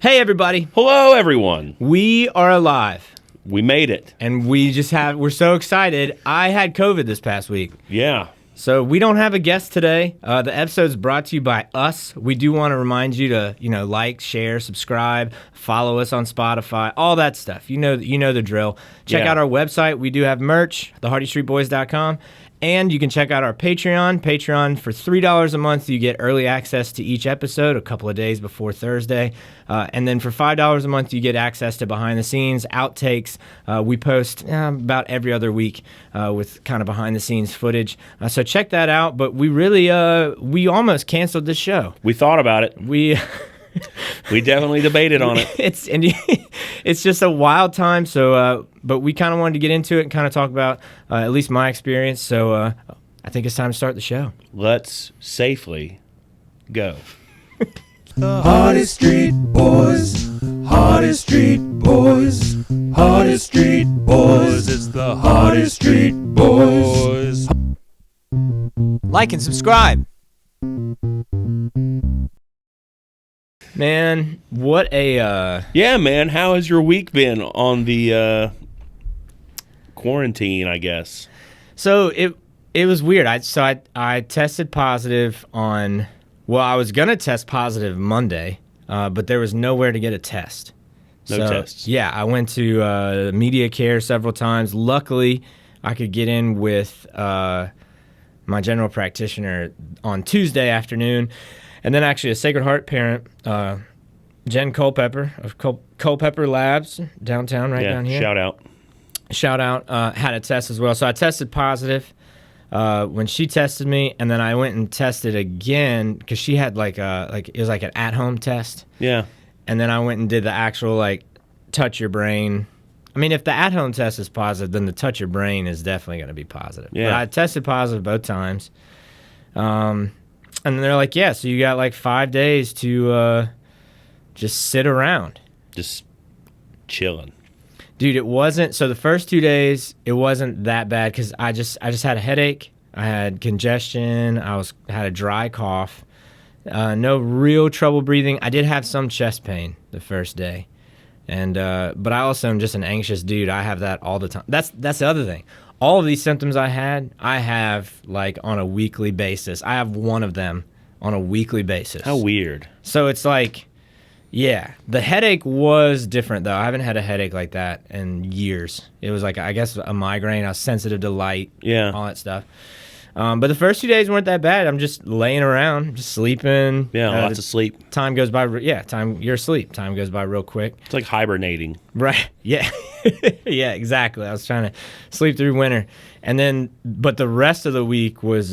Hey, everybody. Hello, everyone. We are alive. We made it. And we're so excited. I had COVID this past week. Yeah. So we don't have a guest today. The episode's brought to you by us. We do want to remind you to, like, share, subscribe, follow us on Spotify, all that stuff. You know the drill. Check out our website. We do have merch, thehardystreetboys.com. And you can check out our Patreon. Patreon, for $3 a month, you get early access to each episode a couple of days before Thursday. And then for $5 a month, you get access to behind the scenes, outtakes. We post about every other week with kind of behind the scenes footage. So check that out. But we really, we almost canceled this show. We thought about it. We definitely debated on it. It's just a wild time. So, but we kind of wanted to get into it and kind of talk about at least my experience. So I think it's time to start the show. Let's safely go. The hardest street boys, hardest street boys, hardest street boys. It's the hardest street boys. Like and subscribe. Man, what a Yeah, man, how has your week been on the quarantine, I guess? So it was weird. I tested positive on, well, I was gonna test positive Monday, but there was nowhere to get a test. No tests. Yeah, I went to media care several times. Luckily, I could get in with my general practitioner on Tuesday afternoon. And then actually a Sacred Heart parent, Jen Culpepper of Culpepper Labs, downtown, down here. Shout out, had a test as well. So I tested positive when she tested me, and then I went and tested again because she had it was like an at-home test. Yeah. And then I went and did the actual touch your brain. I mean, if the at-home test is positive, then the touch your brain is definitely going to be positive. Yeah. But I tested positive both times. And they're like, yeah, so you got 5 days to just sit around. Just chilling. Dude, it wasn't, so the first 2 days, it wasn't that bad because I just had a headache. I had congestion. Had a dry cough. No real trouble breathing. I did have some chest pain the first day. And but I also am just an anxious dude. I have that all the time. That's the other thing. All of these symptoms I have on a weekly basis. I have one of them on a weekly basis. How weird. So it's yeah, the headache was different though. I haven't had a headache like that in years. It was I guess a migraine. I was sensitive to light, all that stuff. But the first 2 days weren't that bad. I'm just laying around, just sleeping. Yeah, lots of sleep. Time goes by. Yeah, you're asleep. Time goes by real quick. It's like hibernating. Right. Yeah. Yeah, exactly. I was trying to sleep through winter. And then, but the rest of the week was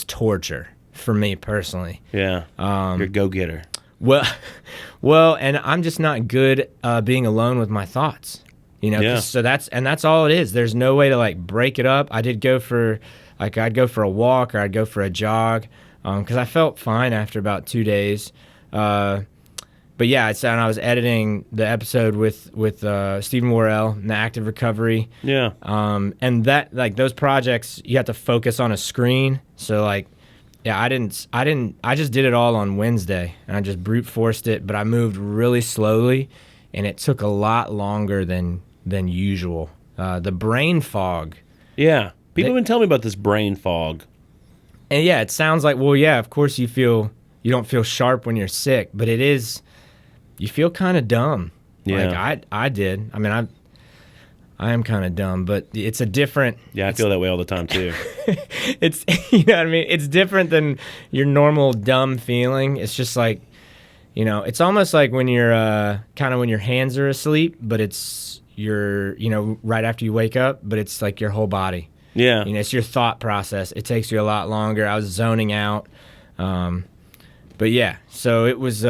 torture for me personally. Yeah. You're a go-getter. Well, and I'm just not good being alone with my thoughts. Yeah. So that's all it is. There's no way to break it up. I did go for I'd go for a walk or I'd go for a jog because I felt fine after about 2 days. But yeah, and I was editing the episode with Stephen Worrell in the Active Recovery. Yeah. And that those projects you have to focus on a screen. So yeah, I just did it all on Wednesday and I just brute forced it, but I moved really slowly and it took a lot longer than usual. The brain fog. Yeah. People have been telling me about this brain fog. And yeah, it sounds like, well, yeah, of course you don't feel sharp when you're sick, but it is, you feel kind of dumb. Yeah. I did. I mean, I am kind of dumb, but it's a different. Yeah, I feel that way all the time too. It's, you know what I mean? It's different than your normal dumb feeling. It's just it's almost like when you're kind of when your hands are asleep, but it's right after you wake up, but it's like your whole body. Yeah. It's your thought process. It takes you a lot longer. I was zoning out. But yeah, so it was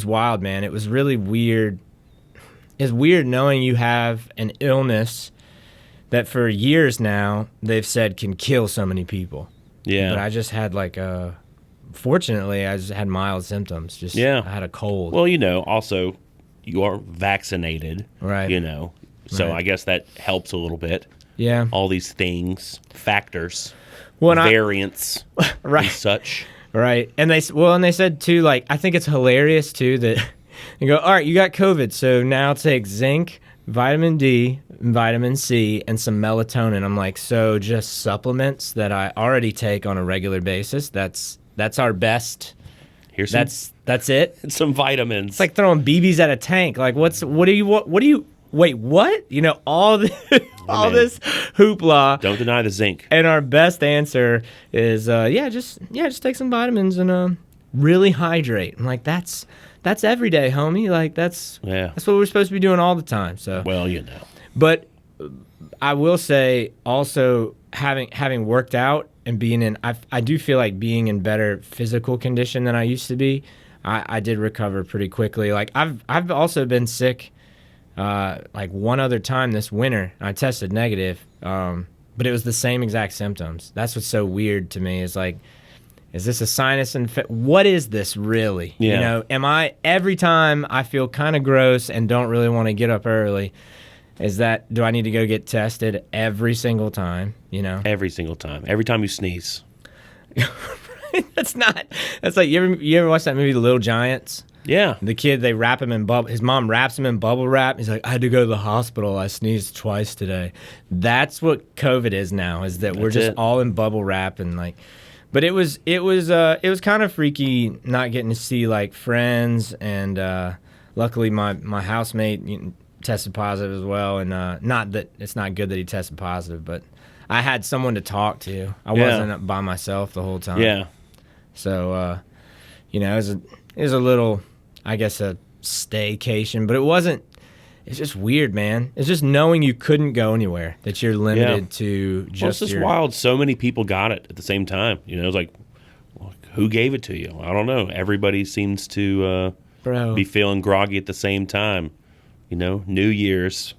wild, man. It was really weird. It's weird knowing you have an illness that for years now they've said can kill so many people. Yeah. But I just had fortunately, I just had mild symptoms. I had a cold. Well, also you are vaccinated. Right. So Right. I guess that helps a little bit. Yeah. All these things, factors, Well, variants, right. and such. Right. And they said too, like, I think it's hilarious too that they go, all right, you got COVID, so now take zinc, vitamin D, vitamin C, and some melatonin. I'm like, so just supplements that I already take on a regular basis. That's our best. Here's some, that's it. some vitamins. It's like throwing BBs at a tank. Like, what do you wait, what? You know, all this this hoopla. Don't deny the zinc. And our best answer is just take some vitamins and really hydrate. I'm like, that's every day, homie. Like that's what we're supposed to be doing all the time. So well, you know. But I will say also having worked out and being in, I do feel like being in better physical condition than I used to be. I did recover pretty quickly. Like I've also been sick like one other time this winter. I tested negative, but it was the same exact symptoms. That's what's so weird to me is like, is this a sinus infection? What is this really? Yeah. You know, every time I feel kind of gross and don't really want to get up early, do I need to go get tested every single time, you know? Every single time. Every time you sneeze. That's like, you ever watch that movie, The Little Giants? Yeah. The kid, they wrap him in his mom wraps him in bubble wrap. He's like, I had to go to the hospital. I sneezed twice today. That's what COVID is now, is that we're just all in bubble wrap and like, but it was kind of freaky not getting to see like friends and luckily my housemate tested positive as well, and not that it's not good that he tested positive, but I had someone to talk to. I wasn't by myself the whole time. Yeah. So you know, it was a little, I guess, a staycation, but it wasn't. It's just weird, man. It's just knowing you couldn't go anywhere, that you're limited to just. Well, it's just wild. So many people got it at the same time. You know, it's like, well, who gave it to you? I don't know. Everybody seems to be feeling groggy at the same time. You know, New Year's,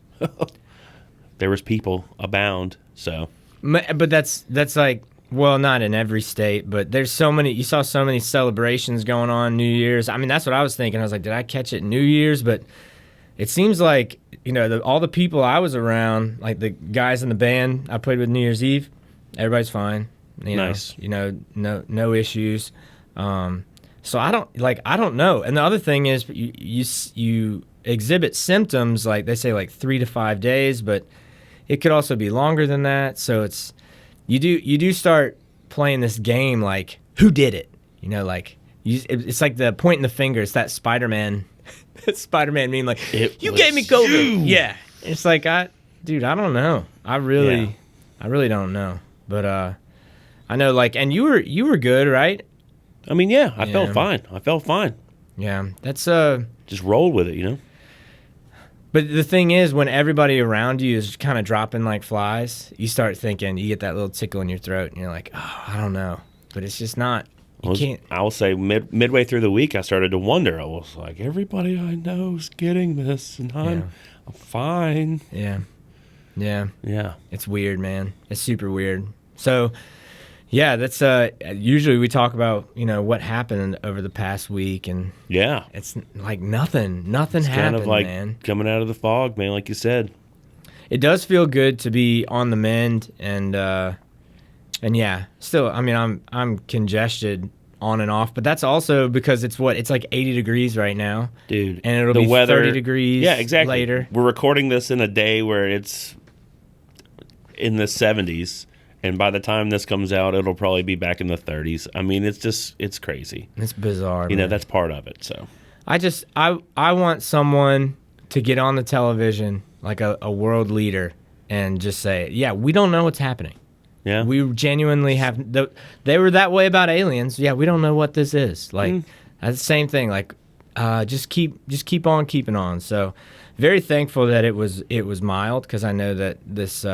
there was people abound. So, but that's like, well, not in every state, but there's so many. You saw so many celebrations going on New Year's. I mean, that's what I was thinking. I was like, did I catch it New Year's? But it seems like, you know, all the people I was around, like the guys in the band I played with New Year's Eve, everybody's fine. Nice. You know, no issues. So I don't know. And the other thing is, you exhibit symptoms like they say like 3 to 5 days, but it could also be longer than that. So it's you do start playing this game like, who did it? You know, like it's like the point in the finger. It's that Spider-Man. Spider-Man meme, like, you gave me COVID. Yeah. It's like, I don't know. I really don't know. But I know, like, and you were good, right? I mean, yeah, I felt fine. Yeah. That's just rolled with it, you know? But the thing is, when everybody around you is kind of dropping like flies, you start thinking, you get that little tickle in your throat, and you're like, oh, I don't know. But it's just not. You can't. I will say midway through the week, I started to wonder. I was like, everybody I know is getting this, and I'm fine. Yeah. It's weird, man. It's super weird. So, yeah, that's usually we talk about, you know, what happened over the past week, and it's like nothing happened, kind of like man. Coming out of the fog, man, like you said. It does feel good to be on the mend, and yeah, still, I mean, I'm congested on and off, but that's also because it's like 80 degrees right now, dude, and it'll be weather, 30 degrees. Yeah, exactly. Later, we're recording this in a day where it's in the 70s, and by the time this comes out, it'll probably be back in the 30s. I mean, it's crazy. It's bizarre. You know, that's part of it. So I want someone to get on the television like a world leader and just say, yeah, we don't know what's happening. Yeah, we genuinely have. They were that way about aliens. Yeah, we don't know what this is. Like that's the same thing. Like, just keep on keeping on. So, very thankful that it was mild, because I know that this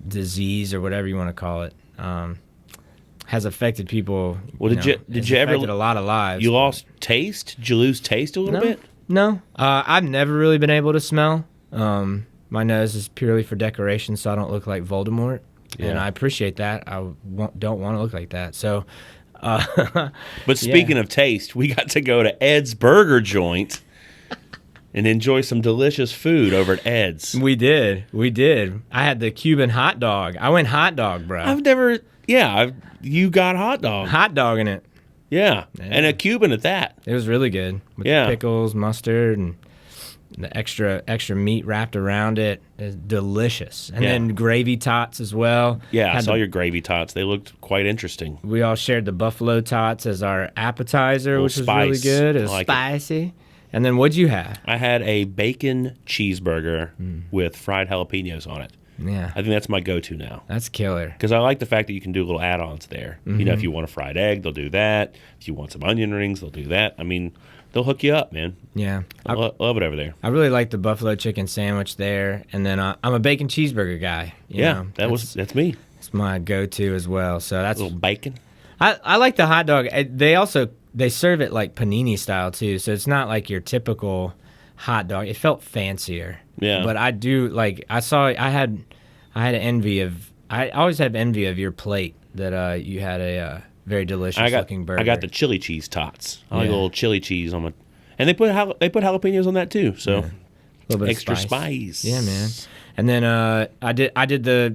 disease, or whatever you want to call it, has affected people. Well, did you ever affected a lot of lives? You lost taste? Did you lose taste a little bit? No. I've never really been able to smell. My nose is purely for decoration, so I don't look like Voldemort. Yeah. And I appreciate that. I don't want to look like that. So, but speaking of taste, we got to go to Ed's Burger Joint and enjoy some delicious food over at Ed's. We did. I had the Cuban hot dog. I went hot dog, bro. Yeah, you got hot dog. Hot dog in it. Yeah, and a Cuban at that. It was really good with pickles, mustard, and the extra meat wrapped around it. It's delicious. And then gravy tots as well. Yeah, I saw your gravy tots. They looked quite interesting. We all shared the buffalo tots as our appetizer, which was really good. It was spicy. And then what'd you have? I had a bacon cheeseburger with fried jalapenos on it. Yeah. I think that's my go-to now. That's killer. Because I like the fact that you can do little add-ons there. You know, if you want a fried egg, they'll do that. If you want some onion rings, they'll do that. I mean, they'll hook you up, man. Yeah. I love it over there. I really like the buffalo chicken sandwich there. And then I'm a bacon cheeseburger guy. You know? That's me. It's my go-to as well. So that's a little bacon. I like the hot dog. They serve it like panini style too. So it's not like your typical hot dog. It felt fancier. Yeah. But I do like. I always have envy of your plate that you had a very delicious looking burger. I got the chili cheese tots. I like a little chili cheese on my, and they put jalapenos on that too. So a little bit extra of spice. Yeah, man. And then I did the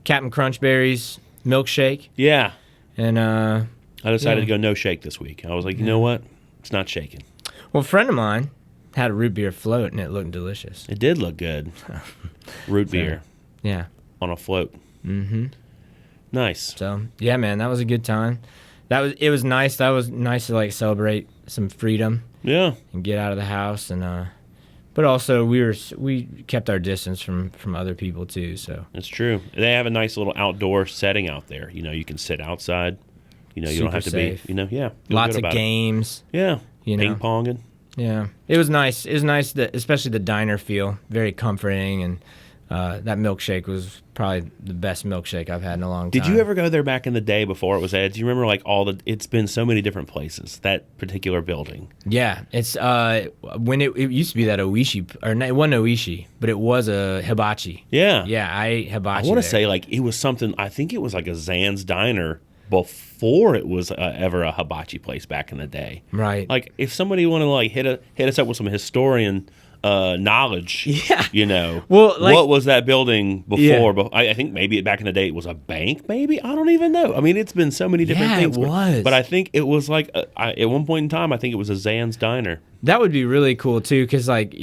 Captain Crunch Berries milkshake. Yeah. And I decided to go no shake this week. I was like, you know what? It's not shaking. Well, a friend of mine had a root beer float, and it looked delicious. It did look good. Root beer. Yeah. On a float. Mm-hmm. Nice. So yeah, man, that was a good time. It was nice. That was nice to like celebrate some freedom. Yeah. And get out of the house, and but also we kept our distance from other people too. So that's true. They have a nice little outdoor setting out there. You know, you can sit outside. You know, you don't have to safe. be. You know, yeah. Lots of games. Yeah. You know, ping ponging. Yeah, it was nice. It was nice that, especially the diner feel, very comforting, and that milkshake was probably the best milkshake I've had in a long time. Did you ever go there back in the day before it was Ed's? Do you remember like it's been so many different places, that particular building? Yeah, it's when it used to be that Oishi, or it wasn't Oishi, but it was a hibachi. Yeah. Yeah, I ate hibachi. I want to say like it was something, I think it was like a Zan's Diner before it was ever a hibachi place back in the day. Right. Like if somebody wanted to like hit us up with some historian knowledge. Yeah. You know. Well, like, what was that building before? Yeah. But I think maybe back in the day it was a bank. Maybe I don't even know. I mean, it's been so many different things. It was. But I think it was like at one point in time, I think it was a Zan's Diner. That would be really cool too, because like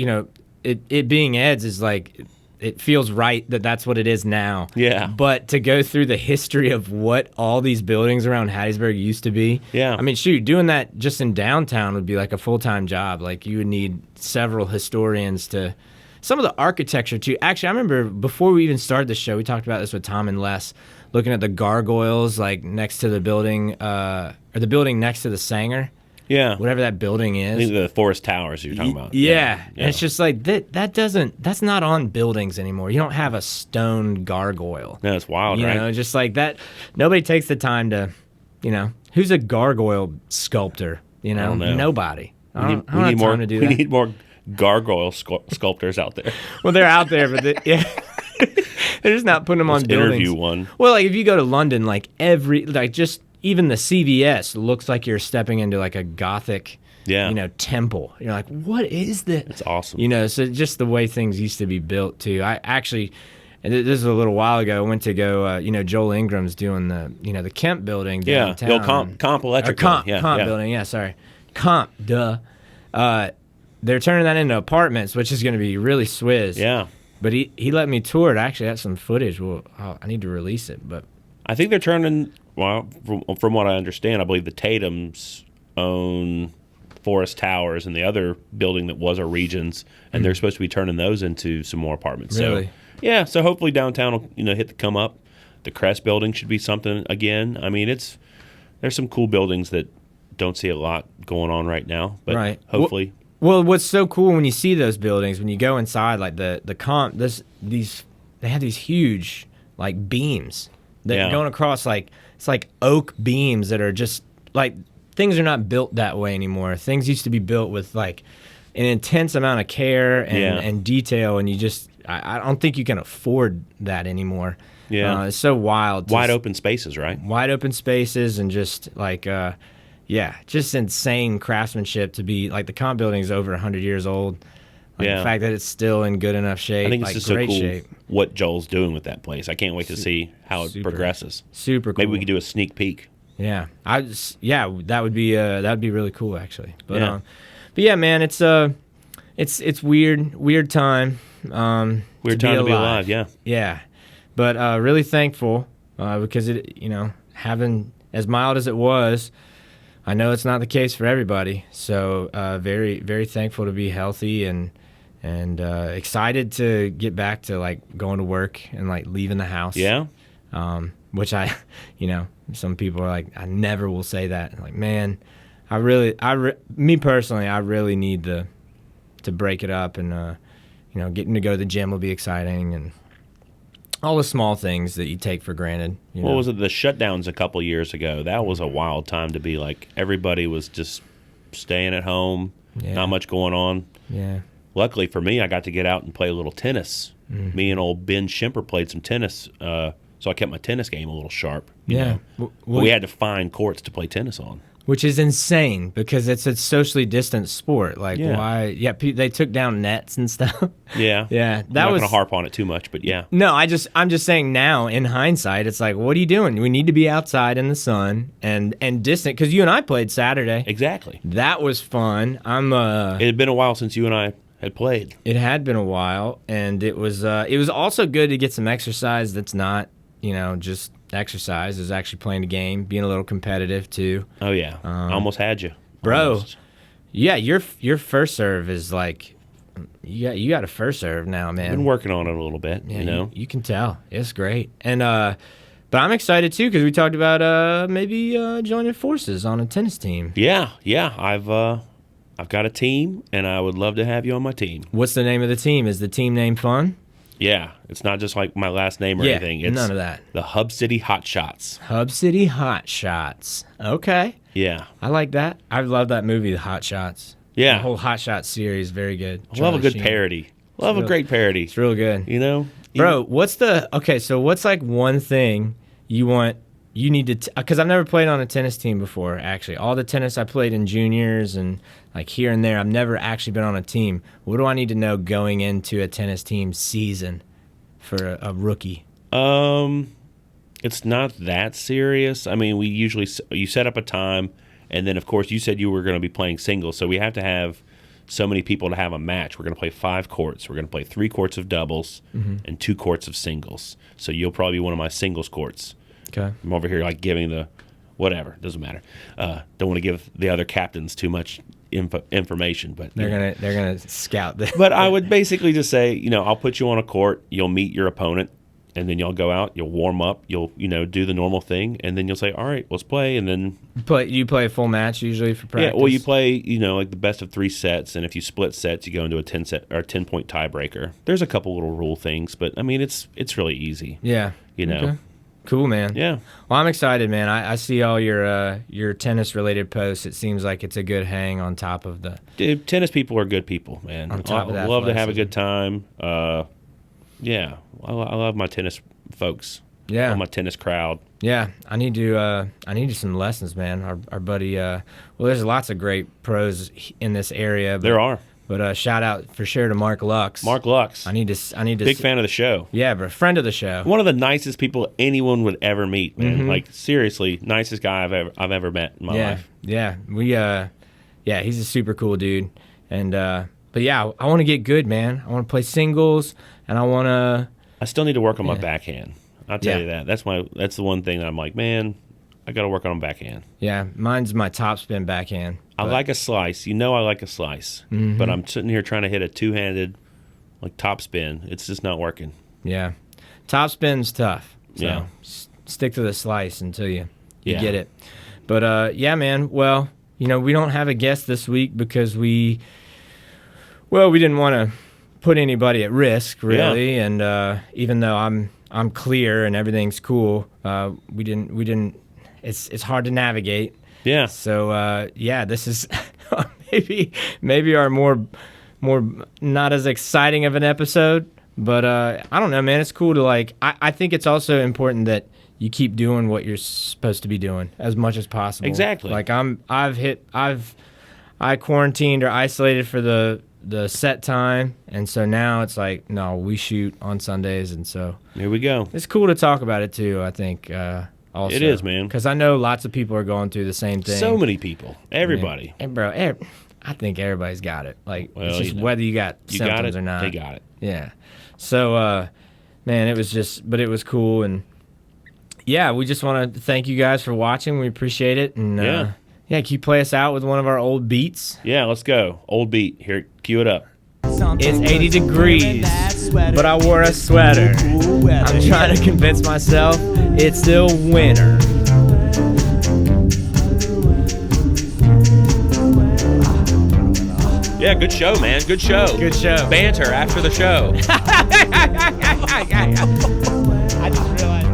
it being Ed's is like. It feels right that that's what it is now. Yeah. But to go through the history of what all these buildings around Hattiesburg used to be. Yeah. I mean, shoot, doing that just in downtown would be like a full-time job. Like you would need several historians to. Some of the architecture too. Actually, I remember before we even started the show, we talked about this with Tom and Les, looking at the gargoyles like next to the building, or the building next to the Sanger. Yeah. Whatever that building is. I think the Forest Towers you're talking about. Yeah. And it's just like, that's not on buildings anymore. You don't have a stone gargoyle. No, it's wild, right? You know, just like that. Nobody takes the time to, who's a gargoyle sculptor? You know, I don't know. Nobody. We need more gargoyle sculptors out there. Well, they're out there, but they're just not putting them on buildings. Interview one. Well, like if you go to London, like even the CVS looks like you're stepping into like a Gothic, temple. You're like, what is this? It's awesome. So just the way things used to be built too. I actually, and this is a little while ago, I went to go, Joel Ingram's doing the Kemp building downtown. Yeah, Comp Electric. Comp building, yeah, sorry. Comp, duh. They're turning that into apartments, which is going to be really swizz. Yeah. But he let me tour it. I actually have some footage. Well, I need to release it, but. I think they're turning. Well, from what I understand, I believe the Tatums own Forest Towers and the other building that was a Regions, and they're supposed to be turning those into some more apartments. Really? So, yeah. So hopefully downtown will hit the come up. The Crest building should be something again. I mean, there's some cool buildings that don't see a lot going on right now, but hopefully. Well, what's so cool when you see those buildings, when you go inside, like the Comp, they have these huge like beams that going across like. It's like oak beams that are just like things are not built that way anymore. Things used to be built with like an intense amount of care and detail, and I don't think you can afford that anymore. Yeah, it's so wild. Wide open spaces, right? Wide open spaces and just like just insane craftsmanship to be like the Comp building is over 100 years old. Like the fact that it's still in good enough shape. I think it's like, just so great cool shape. what Joel's doing with that place. I can't wait to see how it progresses. Super cool. Maybe we could do a sneak peek. Yeah, that would be really cool actually. But yeah, man, it's weird time. Weird time to be alive. Yeah. Yeah, but really thankful because it, having as mild as it was, I know it's not the case for everybody. So very, very thankful to be healthy and excited to get back to like going to work and like leaving the house. Yeah. Which some people are like, I never will say that. Like, man, me personally, I really need to break it up and getting to go to the gym will be exciting and all the small things that you take for granted. What was it? The shutdowns a couple years ago. That was a wild time to be like everybody was just staying at home, not much going on. Yeah. Luckily for me, I got to get out and play a little tennis. Me and old Ben Schimper played some tennis, so I kept my tennis game a little sharp. You know? Well, we had to find courts to play tennis on. Which is insane because it's a socially distant sport. Like, why? Yeah, they took down nets and stuff. Yeah. Yeah. I'm not going to harp on it too much, but yeah. No, I'm just saying now, in hindsight, it's like, what are you doing? We need to be outside in the sun and distant. Because you and I played Saturday. Exactly. That was fun. It had been a while since you and I had played. It had been a while, and it was also good to get some exercise that's not, just exercise, is actually playing the game, being a little competitive too. Oh yeah, I almost had you, bro. Almost. Yeah, your first serve is like, you got a first serve now, man. Been working on it a little bit, yeah, you can tell it's great, and but I'm excited too because we talked about maybe joining forces on a tennis team. Yeah, I've got a team, and I would love to have you on my team. What's the name of the team? Is the team name fun? Yeah, it's not just like my last name or anything. It's none of that. The Hub City Hot Shots. Hub City Hot Shots. Okay. Yeah. I like that. I love that movie, The Hot Shots. Yeah. The whole Hot Shots series, very good. I love a good parody. Love a great parody. It's real good. Bro, so what's like one thing you need to, because I've never played on a tennis team before, actually. All the tennis I played in juniors and like here and there, I've never actually been on a team. What do I need to know going into a tennis team season for a rookie? It's not that serious. I mean, you set up a time, and then, of course, you said you were going to be playing singles, so we have to have so many people to have a match. We're going to play 5 courts. We're going to play 3 courts of doubles and 2 courts of singles. So you'll probably be one of my singles courts. Okay. I'm over here like giving the whatever. Doesn't matter. Don't want to give the other captains too much information, but they're gonna scout this. But I would basically just say, I'll put you on a court. You'll meet your opponent, and then you'll go out. You'll warm up. You'll do the normal thing, and then you'll say, "All right, let's play." And then you play a full match usually for practice. Yeah. Well, you play like the best of 3 sets, and if you split sets, you go into a 10-point tiebreaker. There's a couple little rule things, but I mean it's really easy. Yeah. Okay. Cool, man. Yeah. Well, I'm excited, man. I see all your tennis-related posts. It seems like it's a good hang on top of the... Dude, tennis people are good people, man. On top of that, love to have a good time. Yeah. I love my tennis folks. Yeah. I love my tennis crowd. Yeah. I need some lessons, man. Our buddy... there's lots of great pros in this area. There are. But shout out for sure to Mark Lux. Mark Lux. I need to. Big fan of the show. Yeah, but friend of the show. One of the nicest people anyone would ever meet, man. Like seriously, nicest guy I've ever met in my life. Yeah, he's a super cool dude. And but yeah, I want to get good, man. I want to play singles, and I still need to work on my backhand. I'll tell you that. That's the one thing that I'm like, man, I got to work on backhand. Yeah, mine's my topspin backhand. I like a slice. I like a slice. But I'm sitting here trying to hit a two-handed, like topspin. It's just not working. Yeah, topspin's tough. So stick to the slice until you get it. But yeah, man. Well, we don't have a guest this week because we didn't want to put anybody at risk, really. Yeah. And even though I'm clear and everything's cool, we didn't. It's hard to navigate. Yeah. So this is maybe our more not as exciting of an episode, but I don't know, man. It's cool to I think it's also important that you keep doing what you're supposed to be doing as much as possible. Exactly. Like I quarantined or isolated for the the set time, and so now it's like, no, we shoot on Sundays, and so here we go. it's cool to talk about it too. I think also It is, man, because I know lots of people are going through the same thing. So many people, everybody, and bro, I think everybody's got it. Like, well, it's just whether you got symptoms or not. They got it. Yeah. So, man, it was cool, and yeah, we just want to thank you guys for watching. We appreciate it, and yeah, can you play us out with one of our old beats? Yeah, let's go. Old beat. Here, cue it up. It's 80 degrees, but I wore a sweater. I'm trying to convince myself it's still winter. Yeah, good show, man. Good show. Good show. Banter after the show. I just realized.